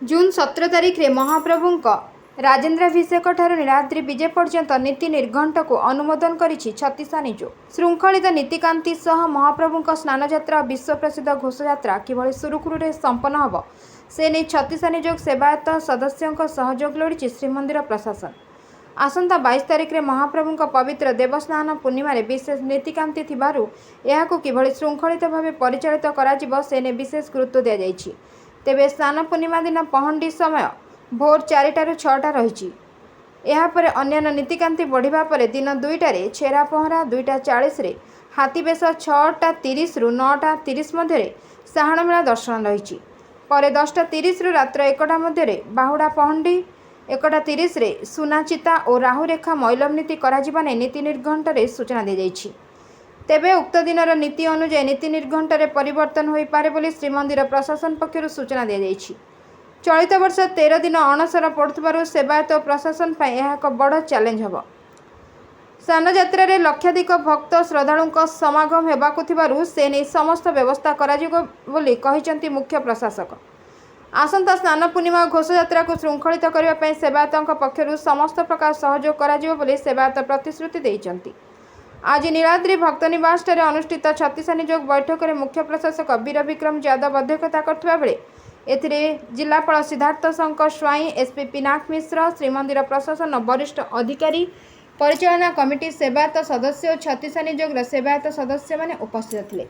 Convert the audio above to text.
जून 17 तारिख में महाप्रभु राजेन्द्राभिषेक ठारू नीलाद्रि विजे पर्यंत नीति निर्घंट को अनुमोदन करिछि छत्तीसा नियोग। श्रृंखलित नीतिकांति सह महाप्रभु स्नान यात्रा विश्व प्रसिद्ध घोषयात्रा किभଳି सुरुखुरुरे संपन्न होब से नहीं छत्तीसा नियोग सेवायत सदस्यों सहयोग लोड़ी श्रीमंदिर प्रशासन। आसंता 22 तारिख में महाप्रभु पवित्र देवस्नान पूर्णिमा विशेष नीतिकांति थिबारु एहाकु किभଳି श्रृंखलित भाव परिचालित कराजिब से नहीं विशेष गुरुत्व दिया जाइछि। तेबे स्नान पूर्णिमा दिन पहंडी समय भोर 4टारू 6टा रही। यापर अन्य नीतिकांति बढ़िबा परे दिन 2टारे छेरा पहरा 2:40 हाथीबेश 6:30 रु 9:30 मध्य साहाण मेला दर्शन रही। पर 10:30 रु रात्र 1टा मध्य बाहुड़ा पहंडी 1:30 सुनाचिता और राहुरेखा मैलम नीति कराजिबा नै नीति निर्घंटे सूचना दी जाइछि। तेबे उक्त दिनर नीति अनुसार नीति निर्घंटे परिवर्तन हो पारे बोली श्रीमंदिर प्रशासन पक्षर सूचना दी जाइछि। चलित वर्ष 13 दिन अणसर पड़ुथिबारु सेवायत प्रशासन पर यह एक बड़ चैलेंज होब। स्नान यात्रा रे लक्षाधिक भक्त श्रद्धालुं समागम हेबाकु थिबारु से नै समस्त व्यवस्था कराजिबो बोली कहिसंती मुख्य प्रशासक। आसंता स्नान पूर्णिमा घोषयात्रा को श्रृंखलित करबा पई सेवायतों पक्षर समस्त प्रकार सहयोग कराजिबो बोली सेवायत प्रतिश्रुति दैछंती। आज नीलाद्रि भक्त निवास अनुष्ठित छत्तीसा नियोग बैठक में मुख्य प्रशासक वीर विक्रम यादव अध्यक्षता करथिबा बेले एथिरे जिलापाल सिद्धार्थ शंकर स्वाई, एसपी पिनाक मिश्र, श्रीमंदिर प्रशासन वरिष्ठ अधिकारी, परिचालना कमिटी, सेवायत सदस्य और छत्तीसा नियोग सेवायत सदस्य माने उपस्थित थिले।